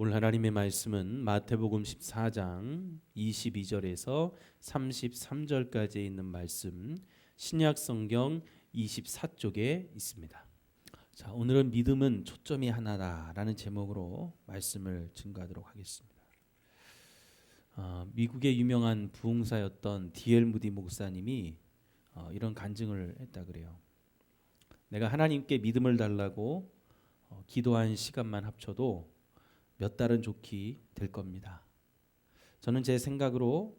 오늘 하나님의 말씀은 마태복음 14장 22절에서 33절까지 있는 말씀, 신약성경 24쪽에 있습니다. 자, 오늘은 믿음은 초점이 하나다라는 제목으로 말씀을 증거하도록 하겠습니다. 미국의 유명한 부흥사였던 D.L. 무디 목사님이 이런 간증을 했다 그래요. 내가 하나님께 믿음을 달라고 기도한 시간만 합쳐도 몇 달은 좋게 될 겁니다. 저는 제 생각으로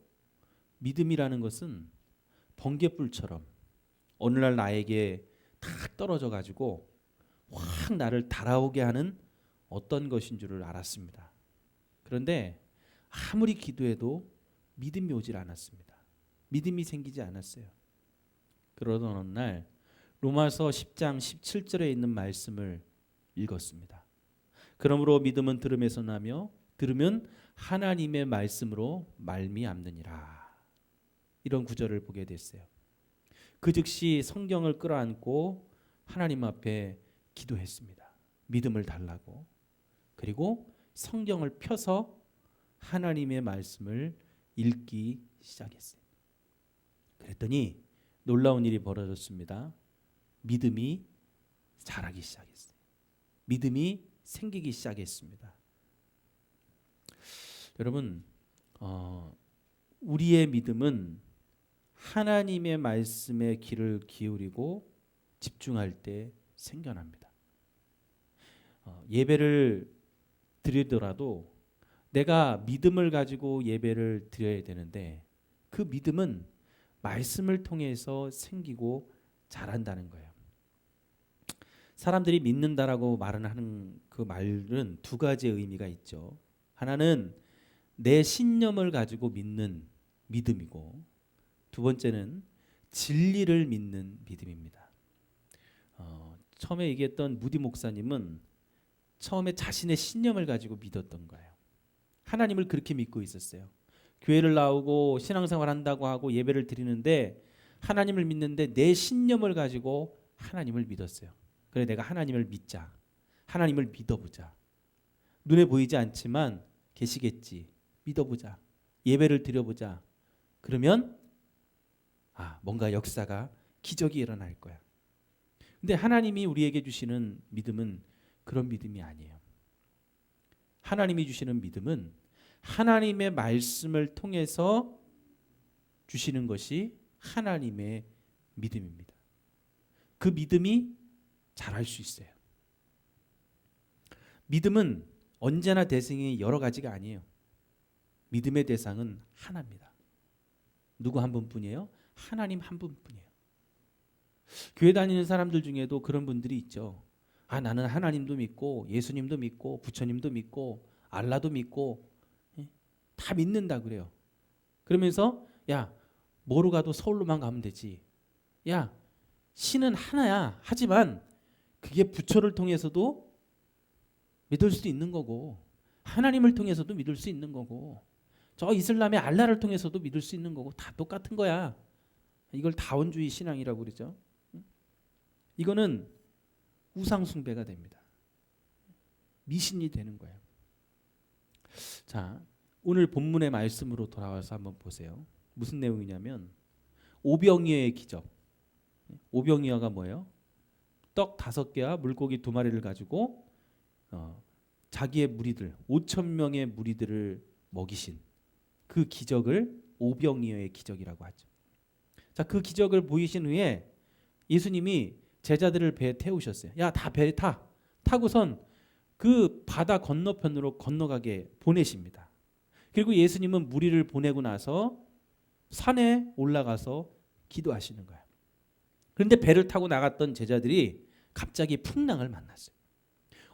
믿음이라는 것은 번갯불처럼 어느 날 나에게 탁 떨어져 가지고 확 나를 달아오게 하는 어떤 것인 줄을 알았습니다. 그런데 아무리 기도해도 믿음이 오질 않았습니다. 믿음이 생기지 않았어요. 그러던 어느 날 로마서 10장 17절에 있는 말씀을 읽었습니다. 그러므로 믿음은 들음에서 나며 들으면 하나님의 말씀으로 말미암느니라. 이런 구절을 보게 됐어요. 그 즉시 성경을 끌어안고 하나님 앞에 기도했습니다. 믿음을 달라고. 그리고 성경을 펴서 하나님의 말씀을 읽기 시작했어요. 그랬더니 놀라운 일이 벌어졌습니다. 믿음이 자라기 시작했어요. 믿음이 생기기 시작했습니다. 여러분, 우리의 믿음은 하나님의 말씀에 귀를 기울이고 집중할 때 생겨납니다. 예배를 드리더라도 내가 믿음을 가지고 예배를 드려야 되는데 그 믿음은 말씀을 통해서 생기고 자란다는 거예요. 사람들이 믿는다라고 말하는 그 말은 두 가지의 의미가 있죠. 하나는 내 신념을 가지고 믿는 믿음이고, 두 번째는 진리를 믿는 믿음입니다. 처음에 얘기했던 무디 목사님은 처음에 자신의 신념을 가지고 믿었던 거예요. 하나님을 그렇게 믿고 있었어요. 교회를 나오고 신앙생활 한다고 하고 예배를 드리는데 하나님을 믿는데 내 신념을 가지고 하나님을 믿었어요. 그래, 내가 하나님을 믿자. 하나님을 믿어보자. 눈에 보이지 않지만 계시겠지. 믿어보자. 예배를 드려보자. 그러면 뭔가 역사가, 기적이 일어날 거야. 근데 하나님이 우리에게 주시는 믿음은 그런 믿음이 아니에요. 하나님이 주시는 믿음은 하나님의 말씀을 통해서 주시는 것이 하나님의 믿음입니다. 그 믿음이 잘할 수 있어요. 믿음은 언제나 대상이 여러 가지가 아니에요. 믿음의 대상은 하나입니다. 누구 한 분뿐이에요? 하나님 한 분뿐이에요. 교회 다니는 사람들 중에도 그런 분들이 있죠. 나는 하나님도 믿고 예수님도 믿고 부처님도 믿고 알라도 믿고 다 믿는다 그래요. 그러면서 뭐로 가도 서울로만 가면 되지. 신은 하나야. 하지만 그게 부처를 통해서도 믿을 수 있는 거고, 하나님을 통해서도 믿을 수 있는 거고, 저 이슬람의 알라를 통해서도 믿을 수 있는 거고, 다 똑같은 거야. 이걸 다원주의 신앙이라고 그러죠. 이거는 우상 숭배가 됩니다. 미신이 되는 거예요. 자, 오늘 본문의 말씀으로 돌아와서 한번 보세요. 무슨 내용이냐면 오병이어의 기적. 오병이어가 뭐예요? 떡 5개와 물고기 2마리를 가지고 자기의 무리들 5,000명의 무리들을 먹이신 그 기적을 오병이어의 기적이라고 하죠. 자, 그 기적을 보이신 후에 예수님이 제자들을 배에 태우셨어요. 다 배에 타고선 그 바다 건너편으로 건너가게 보내십니다. 그리고 예수님은 무리를 보내고 나서 산에 올라가서 기도하시는 거예요. 그런데 배를 타고 나갔던 제자들이 갑자기 풍랑을 만났어요.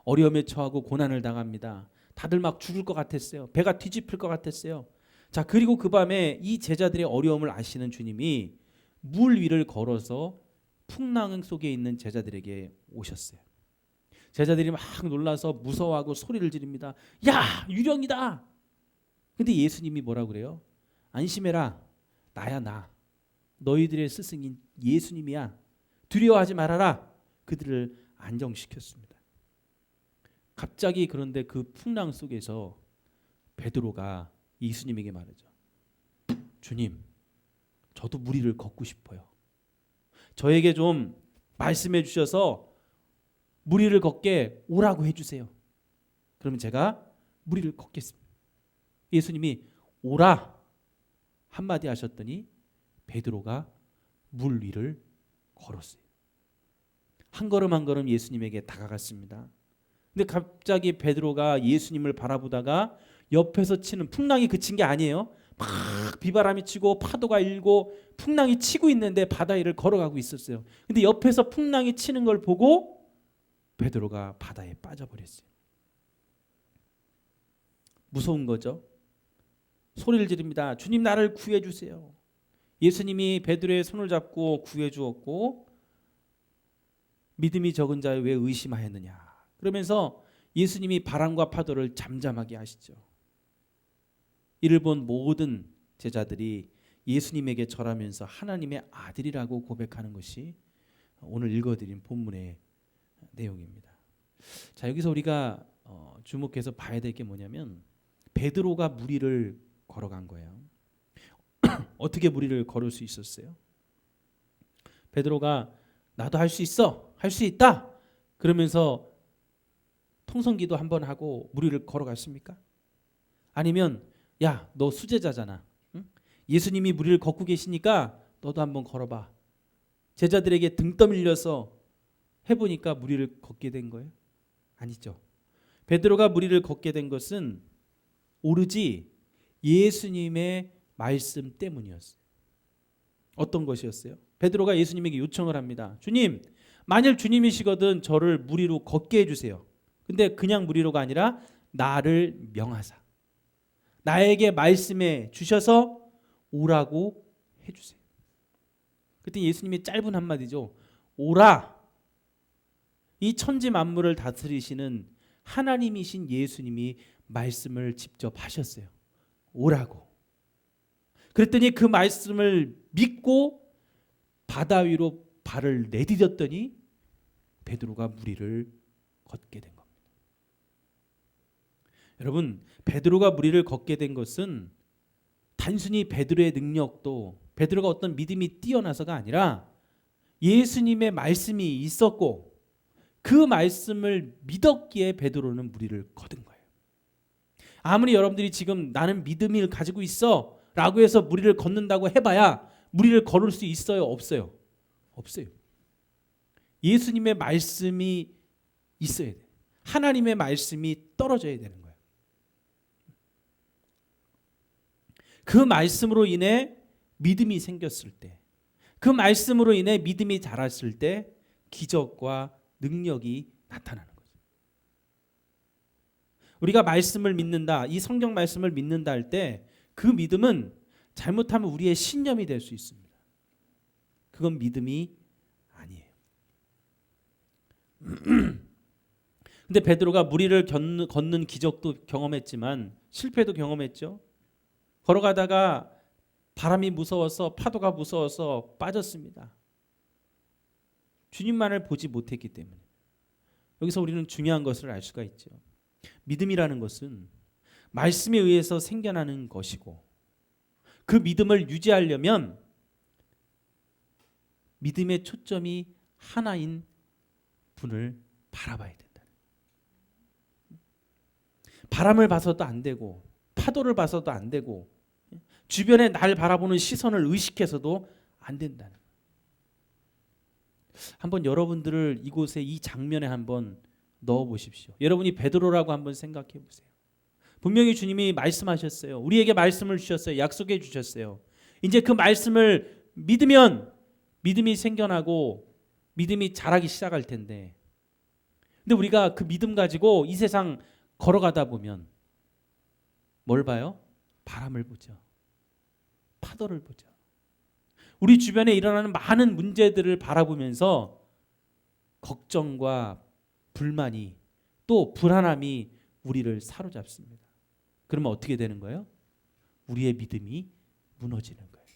어려움에 처하고 고난을 당합니다. 다들 막 죽을 것 같았어요. 배가 뒤집힐 것 같았어요. 자, 그리고 그 밤에 이 제자들의 어려움을 아시는 주님이 물 위를 걸어서 풍랑 속에 있는 제자들에게 오셨어요. 제자들이 막 놀라서 무서워하고 소리를 지릅니다. 유령이다. 근데 예수님이 뭐라고 그래요? 안심해라. 나야 나. 너희들의 스승인 예수님이야. 두려워하지 말아라. 그들을 안정시켰습니다. 갑자기 그런데 그 풍랑 속에서 베드로가 예수님에게 말하죠. 주님, 저도 물 위를 걷고 싶어요. 저에게 좀 말씀해 주셔서 물 위를 걷게 오라고 해주세요. 그러면 제가 물 위를 걷겠습니다. 예수님이 오라 한마디 하셨더니 베드로가 물 위를 걸었어요. 한 걸음 한 걸음 예수님에게 다가갔습니다. 근데 갑자기 베드로가 예수님을 바라보다가 옆에서 치는 풍랑이 그친 게 아니에요. 막 비바람이 치고 파도가 일고 풍랑이 치고 있는데 바다 위를 걸어가고 있었어요. 근데 옆에서 풍랑이 치는 걸 보고 베드로가 바다에 빠져버렸어요. 무서운 거죠. 소리를 지릅니다. 주님, 나를 구해 주세요. 예수님이 베드로의 손을 잡고 구해 주었고, 믿음이 적은 자여 왜 의심하였느냐. 그러면서 예수님이 바람과 파도를 잠잠하게 하시죠. 이를 본 모든 제자들이 예수님에게 절하면서 하나님의 아들이라고 고백하는 것이 오늘 읽어드린 본문의 내용입니다. 자, 여기서 우리가 주목해서 봐야 될 게 뭐냐면 베드로가 물 위를 걸어간 거예요. 어떻게 물 위를 걸을 수 있었어요? 베드로가 나도 할 수 있어, 할 수 있다 그러면서 통성기도 한번 하고 물 위를 걸어갔습니까? 아니면 야, 너 수제자잖아. 응? 예수님이 물 위를 걷고 계시니까 너도 한번 걸어봐. 제자들에게 등 떠밀려서 해보니까 물 위를 걷게 된 거예요? 아니죠. 베드로가 물 위를 걷게 된 것은 오로지 예수님의 말씀 때문이었어요. 어떤 것이었어요? 베드로가 예수님에게 요청을 합니다. 주님, 만일 주님이시거든 저를 물 위로 걷게 해주세요. 근데 그냥 물 위로가 아니라 나를 명하사 나에게 말씀해 주셔서 오라고 해주세요. 그때 예수님이 짧은 한마디죠. 오라. 이 천지 만물을 다스리시는 하나님이신 예수님이 말씀을 직접 하셨어요. 오라고. 그랬더니 그 말씀을 믿고 바다 위로 발을 내디뎠더니 베드로가 물 위를 걷게 된 겁니다. 여러분, 베드로가 물 위를 걷게 된 것은 단순히 베드로의 능력도 베드로가 어떤 믿음이 뛰어나서가 아니라 예수님의 말씀이 있었고 그 말씀을 믿었기에 베드로는 물 위를 걷은 거예요. 아무리 여러분들이 지금 나는 믿음을 가지고 있어 라고 해서 물 위를 걷는다고 해봐야 물 위를 걸을 수 있어요? 없어요? 없어요. 예수님의 말씀이 있어야 돼요. 하나님의 말씀이 떨어져야 되는 거예요. 그 말씀으로 인해 믿음이 생겼을 때, 그 말씀으로 인해 믿음이 자랐을 때 기적과 능력이 나타나는 거죠. 우리가 말씀을 믿는다, 이 성경 말씀을 믿는다 할 때 그 믿음은 잘못하면 우리의 신념이 될 수 있습니다. 그건 믿음이 아니에요. 근데 베드로가 물 위를 걷는 기적도 경험했지만 실패도 경험했죠. 걸어가다가 바람이 무서워서 파도가 무서워서 빠졌습니다. 주님만을 보지 못했기 때문에. 여기서 우리는 중요한 것을 알 수가 있죠. 믿음이라는 것은 말씀에 의해서 생겨나는 것이고 그 믿음을 유지하려면 믿음의 초점이 하나인 분을 바라봐야 된다. 바람을 봐서도 안 되고 파도를 봐서도 안 되고 주변에 날 바라보는 시선을 의식해서도 안 된다는. 한번 여러분들을 이곳에 이 장면에 한번 넣어 보십시오. 여러분이 베드로라고 한번 생각해 보세요. 분명히 주님이 말씀하셨어요. 우리에게 말씀을 주셨어요. 약속해 주셨어요. 이제 그 말씀을 믿으면 믿음이 생겨나고 믿음이 자라기 시작할 텐데, 근데 우리가 그 믿음 가지고 이 세상 걸어가다 보면 뭘 봐요? 바람을 보죠. 파도를 보죠. 우리 주변에 일어나는 많은 문제들을 바라보면서 걱정과 불만이 또 불안함이 우리를 사로잡습니다. 그러면 어떻게 되는 거예요? 우리의 믿음이 무너지는 거예요.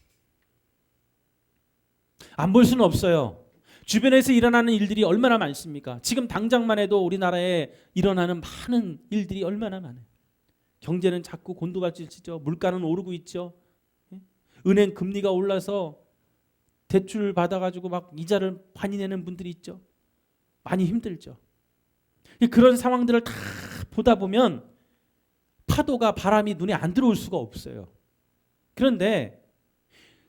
안 볼 수는 없어요. 주변에서 일어나는 일들이 얼마나 많습니까? 지금 당장만 해도 우리나라에 일어나는 많은 일들이 얼마나 많아요. 경제는 자꾸 곤두박질치죠. 물가는 오르고 있죠. 은행 금리가 올라서 대출 받아가지고 막 이자를 많이 내는 분들이 있죠. 많이 힘들죠. 그런 상황들을 다 보다 보면 파도가 바람이 눈에 안 들어올 수가 없어요. 그런데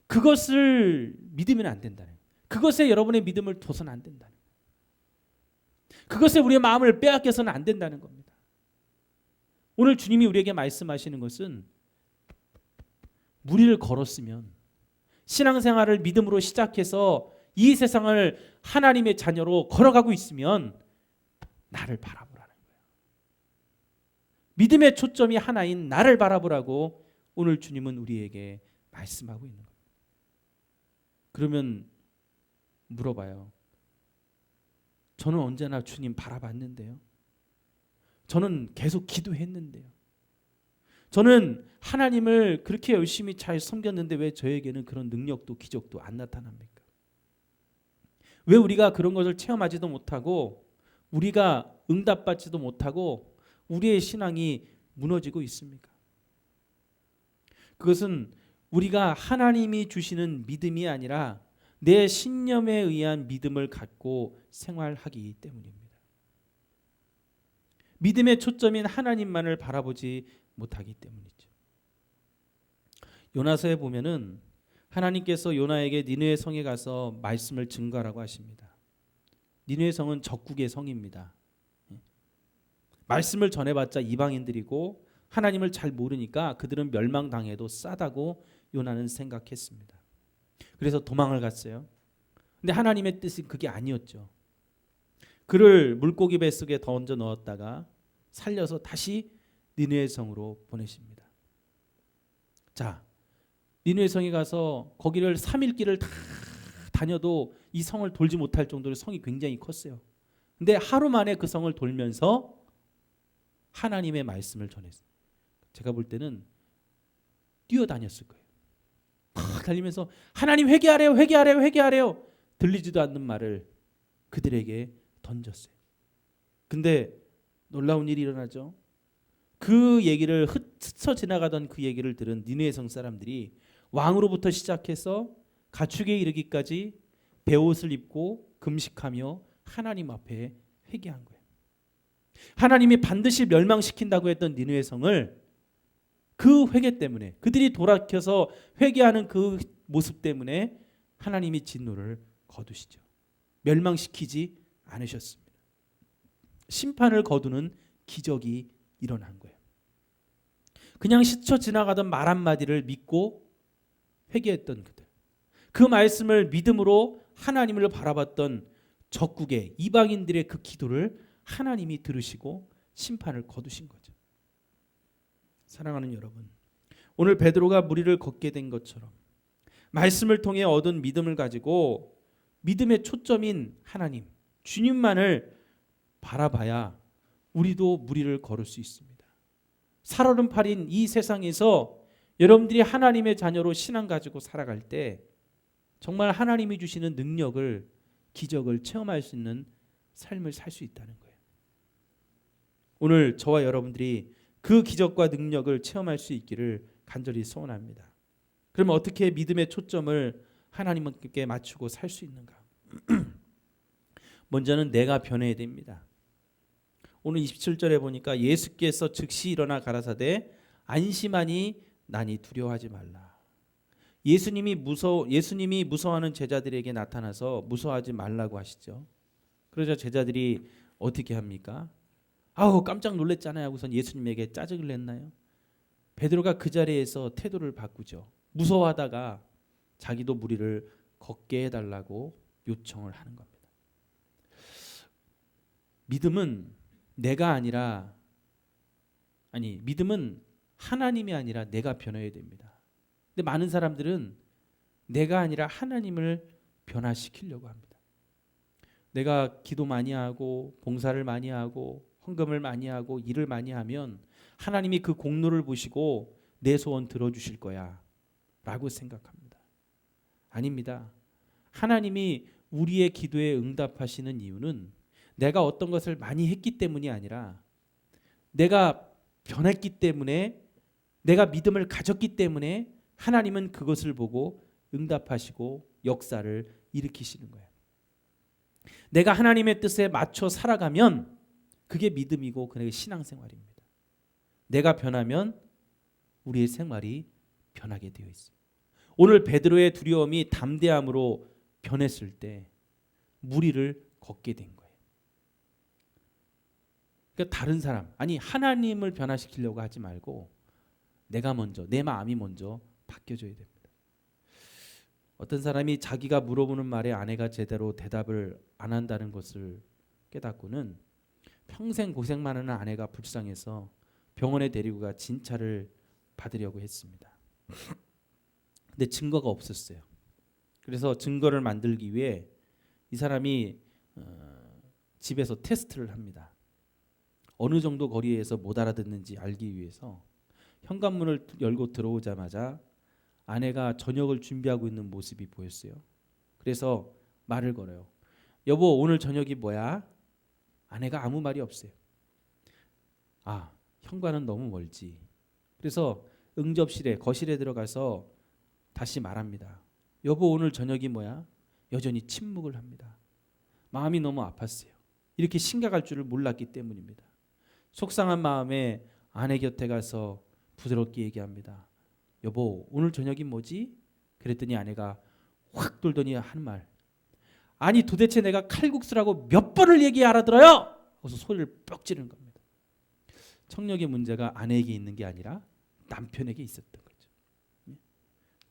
그것을 믿으면 안 된다는 거예요. 그것에 여러분의 믿음을 둬서는 안 된다는 거예요. 그것에 우리의 마음을 빼앗겨서는 안 된다는 겁니다. 오늘 주님이 우리에게 말씀하시는 것은 무리를 걸었으면 신앙생활을 믿음으로 시작해서 이 세상을 하나님의 자녀로 걸어가고 있으면 나를 바라보라는 거예요. 믿음의 초점이 하나인 나를 바라보라고 오늘 주님은 우리에게 말씀하고 있는 겁니다. 그러면 물어봐요. 저는 언제나 주님 바라봤는데요. 저는 계속 기도했는데요. 저는 하나님을 그렇게 열심히 잘 섬겼는데 왜 저에게는 그런 능력도 기적도 안 나타납니까? 왜 우리가 그런 것을 체험하지도 못하고 우리가 응답받지도 못하고 우리의 신앙이 무너지고 있습니까? 그것은 우리가 하나님이 주시는 믿음이 아니라 내 신념에 의한 믿음을 갖고 생활하기 때문입니다. 믿음의 초점인 하나님만을 바라보지 못하기 때문이죠. 요나서에 보면은 하나님께서 요나에게 니느웨 성에 가서 말씀을 증거하라고 하십니다. 니느웨 성은 적국의 성입니다. 말씀을 전해봤자 이방인들이고 하나님을 잘 모르니까 그들은 멸망당해도 싸다고 요나는 생각했습니다. 그래서 도망을 갔어요. 근데 하나님의 뜻이 그게 아니었죠. 그를 물고기 뱃속에 던져 넣었다가 살려서 다시 니느웨 성으로 보내십니다. 자, 니느웨 성에 가서 거기를 3일 길을 다 다녀도 이 성을 돌지 못할 정도로 성이 굉장히 컸어요. 근데 하루 만에 그 성을 돌면서 하나님의 말씀을 전했어요. 제가 볼 때는 뛰어다녔을 거예요. 막 달리면서 하나님 회개하래요, 회개하래요, 회개하래요. 들리지도 않는 말을 그들에게 던졌어요. 근데 놀라운 일이 일어나죠. 그 얘기를 스쳐 지나가던 그 얘기를 들은 니느웨 성 사람들이 왕으로부터 시작해서 가축에 이르기까지 베옷을 입고 금식하며 하나님 앞에 회개한 거예요. 하나님이 반드시 멸망시킨다고 했던 니느웨 성을 그 회개 때문에 그들이 돌아켜서 회개하는 그 모습 때문에 하나님이 진노를 거두시죠. 멸망시키지 않으셨습니다. 심판을 거두는 기적이 일어난 거예요. 그냥 스쳐 지나가던 말 한마디를 믿고 회개했던 그들, 그 말씀을 믿음으로 하나님을 바라봤던 적국의 이방인들의 그 기도를 하나님이 들으시고 심판을 거두신 거죠. 사랑하는 여러분, 오늘 베드로가 무리를 걷게 된 것처럼 말씀을 통해 얻은 믿음을 가지고 믿음의 초점인 하나님, 주님만을 바라봐야 우리도 무리를 걸을 수 있습니다. 살얼음팔인 이 세상에서 여러분들이 하나님의 자녀로 신앙 가지고 살아갈 때 정말 하나님이 주시는 능력을, 기적을 체험할 수 있는 삶을 살 수 있다는 거예요. 오늘 저와 여러분들이 그 기적과 능력을 체험할 수 있기를 간절히 소원합니다. 그러면 어떻게 믿음의 초점을 하나님께 맞추고 살 수 있는가? 먼저는 내가 변해야 됩니다. 오늘 27절에 보니까 예수께서 즉시 일어나 가라사대 안심하니 나니 두려워하지 말라. 예수님이 무서워하는 제자들에게 나타나서 무서워하지 말라고 하시죠. 그러자 제자들이 어떻게 합니까? 아우 깜짝 놀랐잖아요 하고선 예수님에게 짜증을 냈나요? 베드로가 그 자리에서 태도를 바꾸죠. 무서워하다가 자기도 무리를 걷게 해달라고 요청을 하는 겁니다. 믿음은 믿음은 하나님이 아니라 내가 변해야 됩니다. 근데 많은 사람들은 내가 아니라 하나님을 변화시키려고 합니다. 내가 기도 많이 하고 봉사를 많이 하고 헌금을 많이 하고 일을 많이 하면 하나님이 그 공로를 보시고 내 소원 들어주실 거야 라고 생각합니다. 아닙니다. 하나님이 우리의 기도에 응답하시는 이유는 내가 어떤 것을 많이 했기 때문이 아니라 내가 변했기 때문에, 내가 믿음을 가졌기 때문에 하나님은 그것을 보고 응답하시고 역사를 일으키시는 거예요. 내가 하나님의 뜻에 맞춰 살아가면 그게 믿음이고 그게 신앙생활입니다. 내가 변하면 우리의 생활이 변하게 되어 있어요. 오늘 베드로의 두려움이 담대함으로 변했을 때 무리를 걷게 된 거예요. 그러니까 다른 사람, 아니 하나님을 변화시키려고 하지 말고 내가 먼저, 내 마음이 먼저 바뀌어져야 됩니다. 어떤 사람이 자기가 물어보는 말에 아내가 제대로 대답을 안 한다는 것을 깨닫고는 평생 고생만 하는 아내가 불쌍해서 병원에 데리고 가 진찰을 받으려고 했습니다. 근데 증거가 없었어요. 그래서 증거를 만들기 위해 이 사람이 집에서 테스트를 합니다. 어느 정도 거리에서 못 알아듣는지 알기 위해서 현관문을 열고 들어오자마자 아내가 저녁을 준비하고 있는 모습이 보였어요. 그래서 말을 걸어요. 여보, 오늘 저녁이 뭐야? 아내가 아무 말이 없어요. 아, 현관은 너무 멀지. 그래서 응접실에, 거실에 들어가서 다시 말합니다. 여보, 오늘 저녁이 뭐야? 여전히 침묵을 합니다. 마음이 너무 아팠어요. 이렇게 심각할 줄을 몰랐기 때문입니다. 속상한 마음에 아내 곁에 가서 부드럽게 얘기합니다. 여보, 오늘 저녁이 뭐지? 그랬더니 아내가 확 돌더니 하는 말. 아니 도대체 내가 칼국수라고 몇 번을 얘기 알아들어요? 그래서 소리를 뻑 지르는 겁니다. 청력의 문제가 아내에게 있는 게 아니라 남편에게 있었던 거죠.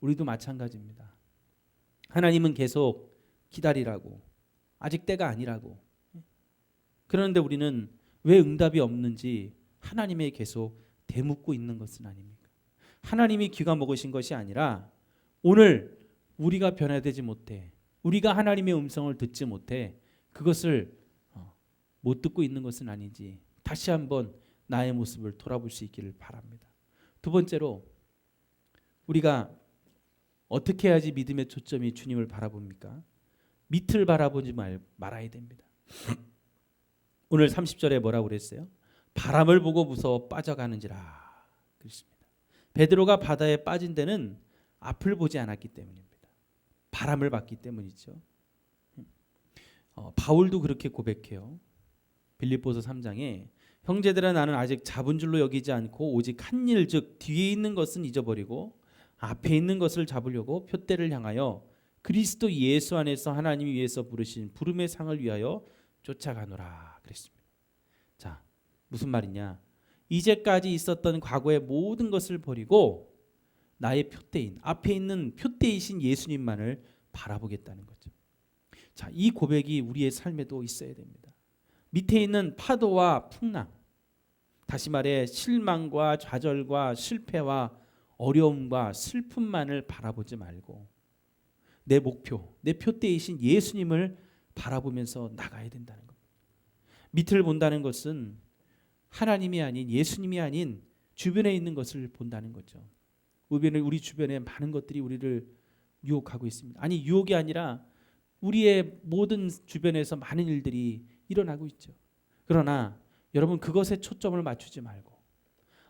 우리도 마찬가지입니다. 하나님은 계속 기다리라고, 아직 때가 아니라고. 그런데 우리는 왜 응답이 없는지 하나님에 계속 대묻고 있는 것은 아닙니까? 하나님이 귀가 먹으신 것이 아니라 오늘 우리가 변화되지 못해, 우리가 하나님의 음성을 듣지 못해 그것을 못 듣고 있는 것은 아닌지 다시 한번 나의 모습을 돌아볼 수 있기를 바랍니다. 두 번째로, 우리가 어떻게 해야지 믿음의 초점이 주님을 바라봅니까? 밑을 바라보지 말아야 됩니다. 오늘 30절에 뭐라고 그랬어요? 바람을 보고 무서워 빠져가는지라 그랬습니다. 베드로가 바다에 빠진 데는 앞을 보지 않았기 때문입니다. 바람을 봤기 때문이죠. 바울도 그렇게 고백해요. 빌립보서 3장에 형제들아, 나는 아직 잡은 줄로 여기지 않고 오직 한 일, 즉 뒤에 있는 것은 잊어버리고 앞에 있는 것을 잡으려고 표대를 향하여 그리스도 예수 안에서 하나님이 위해서 부르신 부름의 상을 위하여 쫓아가노라 그랬습니다. 자, 무슨 말이냐? 이제까지 있었던 과거의 모든 것을 버리고 나의 표대인, 앞에 있는 표대이신 예수님만을 바라보겠다는 거죠. 자, 이 고백이 우리의 삶에도 있어야 됩니다. 밑에 있는 파도와 풍랑, 다시 말해 실망과 좌절과 실패와 어려움과 슬픔만을 바라보지 말고 내 목표, 내 표대이신 예수님을 바라보면서 나가야 된다는 겁니다. 밑을 본다는 것은 하나님이 아닌, 예수님이 아닌 주변에 있는 것을 본다는 거죠. 우리 주변에 많은 것들이 우리를 유혹하고 있습니다. 아니, 유혹이 아니라 우리의 모든 주변에서 많은 일들이 일어나고 있죠. 그러나 여러분, 그것에 초점을 맞추지 말고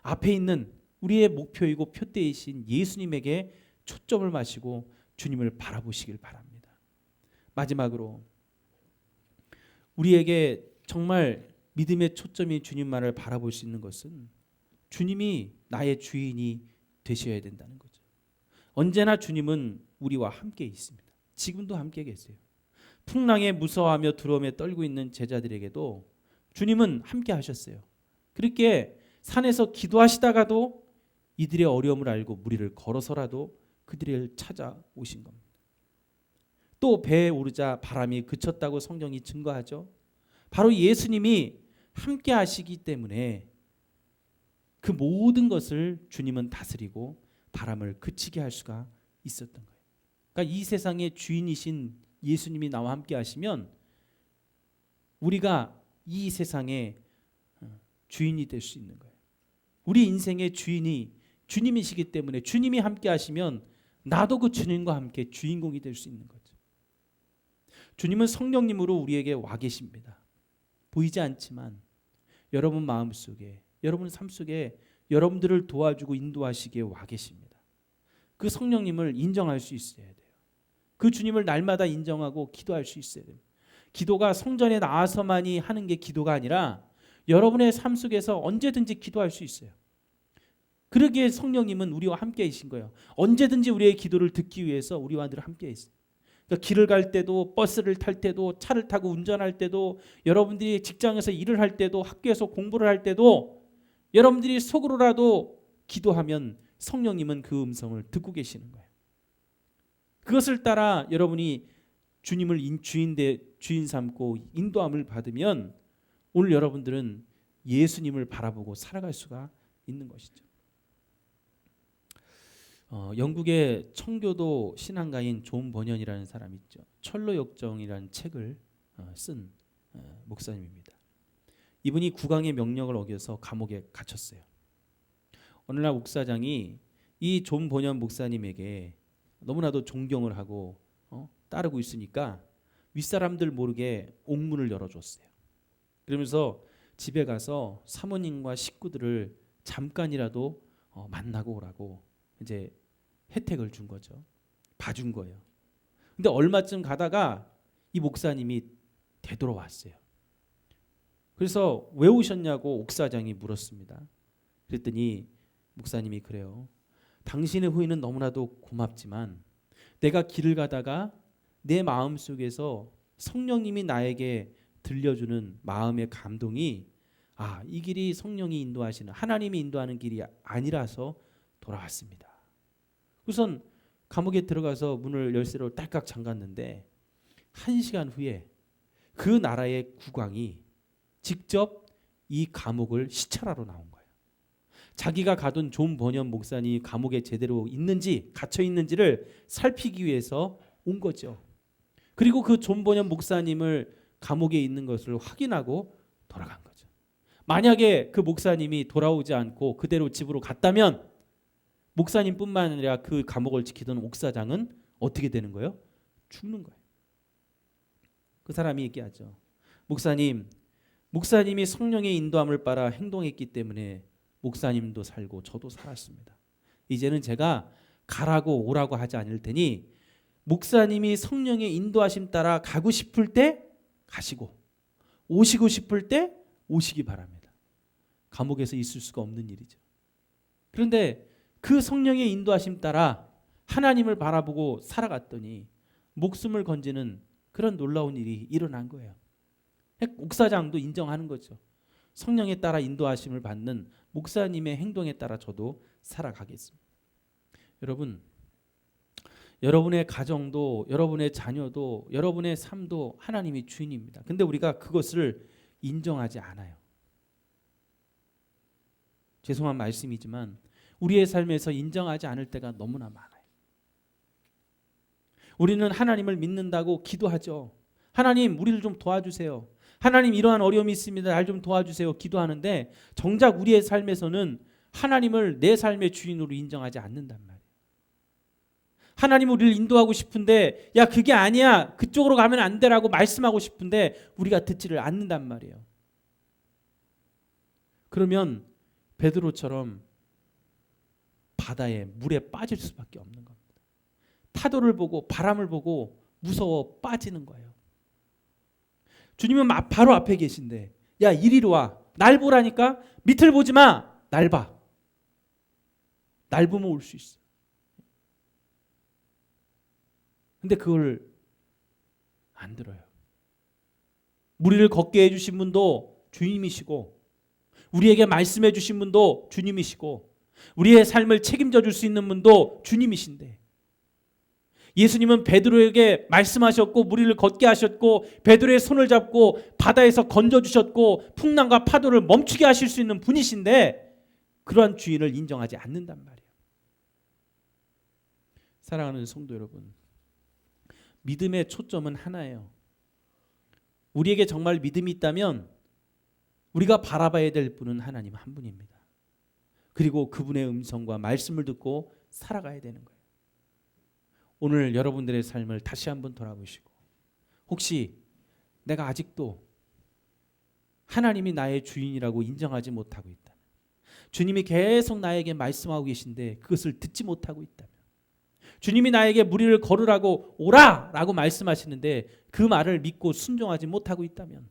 앞에 있는 우리의 목표이고 표대이신 예수님에게 초점을 맞추고 주님을 바라보시길 바랍니다. 마지막으로, 우리에게 정말 믿음의 초점이 주님만을 바라볼 수 있는 것은 주님이 나의 주인이 되셔야 된다는 거죠. 언제나 주님은 우리와 함께 있습니다. 지금도 함께 계세요. 풍랑에 무서워하며 두려움에 떨고 있는 제자들에게도 주님은 함께 하셨어요. 그렇게 산에서 기도하시다가도 이들의 어려움을 알고 무리를 걸어서라도 그들을 찾아오신 겁니다. 또 배에 오르자 바람이 그쳤다고 성경이 증거하죠. 바로 예수님이 함께 하시기 때문에 그 모든 것을 주님은 다스리고 바람을 그치게 할 수가 있었던 거예요. 그러니까 이 세상의 주인이신 예수님이 나와 함께 하시면 우리가 이 세상의 주인이 될 수 있는 거예요. 우리 인생의 주인이 주님이시기 때문에 주님이 함께 하시면 나도 그 주님과 함께 주인공이 될 수 있는 거죠. 주님은 성령님으로 우리에게 와 계십니다. 보이지 않지만 여러분 마음속에, 여러분 삶 속에 여러분들을 도와주고 인도하시기에 와 계십니다. 그 성령님을 인정할 수 있어야 돼요. 그 주님을 날마다 인정하고 기도할 수 있어야 돼요. 기도가 성전에 나와서만이 하는 게 기도가 아니라 여러분의 삶 속에서 언제든지 기도할 수 있어요. 그러기에 성령님은 우리와 함께 계신 거예요. 언제든지 우리의 기도를 듣기 위해서 우리와 늘 함께 있어요. 그러니까 길을 갈 때도, 버스를 탈 때도, 차를 타고 운전할 때도, 여러분들이 직장에서 일을 할 때도, 학교에서 공부를 할 때도 여러분들이 속으로라도 기도하면 성령님은 그 음성을 듣고 계시는 거예요. 그것을 따라 여러분이 주님을 주인 삼고 인도함을 받으면 오늘 여러분들은 예수님을 바라보고 살아갈 수가 있는 것이죠. 영국의 청교도 신앙가인 존 버년이라는 사람이 있죠. 철로역정이라는 책을 쓴 목사님입니다. 이분이 국왕의 명령을 어겨서 감옥에 갇혔어요. 어느 날 옥사장이 이 존 버년 목사님에게 너무나도 존경을 하고 따르고 있으니까 윗사람들 모르게 옥문을 열어줬어요. 그러면서 집에 가서 사모님과 식구들을 잠깐이라도 만나고 오라고 이제 혜택을 준 거죠. 봐준 거예요. 근데 얼마쯤 가다가 이 목사님이 되돌아왔어요. 그래서 왜 오셨냐고 옥사장이 물었습니다. 그랬더니 목사님이 그래요. 당신의 후회는 너무나도 고맙지만 내가 길을 가다가 내 마음속에서 성령님이 나에게 들려주는 마음의 감동이 이 길이 성령이 인도하시는 하나님이 인도하는 길이 아니라서 돌아왔습니다. 우선 감옥에 들어가서 문을 열쇠로 딸깍 잠갔는데 1시간 후에 그 나라의 국왕이 직접 이 감옥을 시찰하러 나온 거예요. 자기가 가둔 존 버년 목사님이 감옥에 제대로 있는지 갇혀 있는지를 살피기 위해서 온 거죠. 그리고 그 존 버년 목사님을 감옥에 있는 것을 확인하고 돌아간 거죠. 만약에 그 목사님이 돌아오지 않고 그대로 집으로 갔다면 목사님뿐만 아니라 그 감옥을 지키던 옥사장은 어떻게 되는 거예요? 죽는 거예요. 그 사람이 얘기하죠. 목사님이 성령의 인도함을 따라 행동했기 때문에 목사님도 살고 저도 살았습니다. 이제는 제가 가라고 오라고 하지 않을 테니 목사님이 성령의 인도하심 따라 가고 싶을 때 가시고 오시고 싶을 때 오시기 바랍니다. 감옥에서 있을 수가 없는 일이죠. 그런데 그 성령의 인도하심 따라 하나님을 바라보고 살아갔더니 목숨을 건지는 그런 놀라운 일이 일어난 거예요. 옥사장도 인정하는 거죠. 성령에 따라 인도하심을 받는 목사님의 행동에 따라 저도 살아가겠습니다. 여러분, 여러분의 가정도, 여러분의 자녀도, 여러분의 삶도 하나님이 주인입니다. 근데 우리가 그것을 인정하지 않아요. 죄송한 말씀이지만 우리의 삶에서 인정하지 않을 때가 너무나 많아요. 우리는 하나님을 믿는다고 기도하죠. 하나님, 우리를 좀 도와주세요. 하나님, 이러한 어려움이 있습니다. 날 좀 도와주세요. 기도하는데 정작 우리의 삶에서는 하나님을 내 삶의 주인으로 인정하지 않는단 말이에요. 하나님 우리를 인도하고 싶은데 야 그게 아니야. 그쪽으로 가면 안 되라고 말씀하고 싶은데 우리가 듣지를 않는단 말이에요. 그러면 베드로처럼 바다에 물에 빠질 수밖에 없는 겁니다. 파도를 보고 바람을 보고 무서워 빠지는 거예요. 주님은 바로 앞에 계신데 야 이리로 와. 날 보라니까. 밑을 보지 마. 날 봐. 날 보면 올 수 있어. 근데 그걸 안 들어요. 우리를 걷게 해주신 분도 주님이시고 우리에게 말씀해 주신 분도 주님이시고 우리의 삶을 책임져 줄 수 있는 분도 주님이신데 예수님은 베드로에게 말씀하셨고 무리를 걷게 하셨고 베드로의 손을 잡고 바다에서 건져주셨고 풍랑과 파도를 멈추게 하실 수 있는 분이신데 그러한 주인을 인정하지 않는단 말이에요. 사랑하는 성도 여러분, 믿음의 초점은 하나예요. 우리에게 정말 믿음이 있다면 우리가 바라봐야 될 분은 하나님 한 분입니다. 그리고 그분의 음성과 말씀을 듣고 살아가야 되는 거예요. 오늘 여러분들의 삶을 다시 한번 돌아보시고 혹시 내가 아직도 하나님이 나의 주인이라고 인정하지 못하고 있다. 주님이 계속 나에게 말씀하고 계신데 그것을 듣지 못하고 있다면, 주님이 나에게 무리를 걸으라고 오라라고 말씀하시는데 그 말을 믿고 순종하지 못하고 있다면,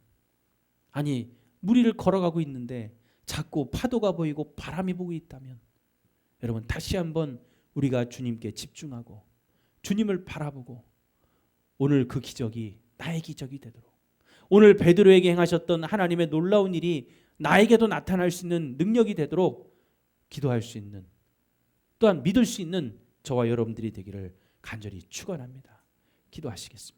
아니 무리를 걸어가고 있는데 자꾸 파도가 보이고 바람이 불고 있다면, 여러분 다시 한번 우리가 주님께 집중하고 주님을 바라보고 오늘 그 기적이 나의 기적이 되도록, 오늘 베드로에게 행하셨던 하나님의 놀라운 일이 나에게도 나타날 수 있는 능력이 되도록 기도할 수 있는, 또한 믿을 수 있는 저와 여러분들이 되기를 간절히 축원합니다. 기도하시겠습니다.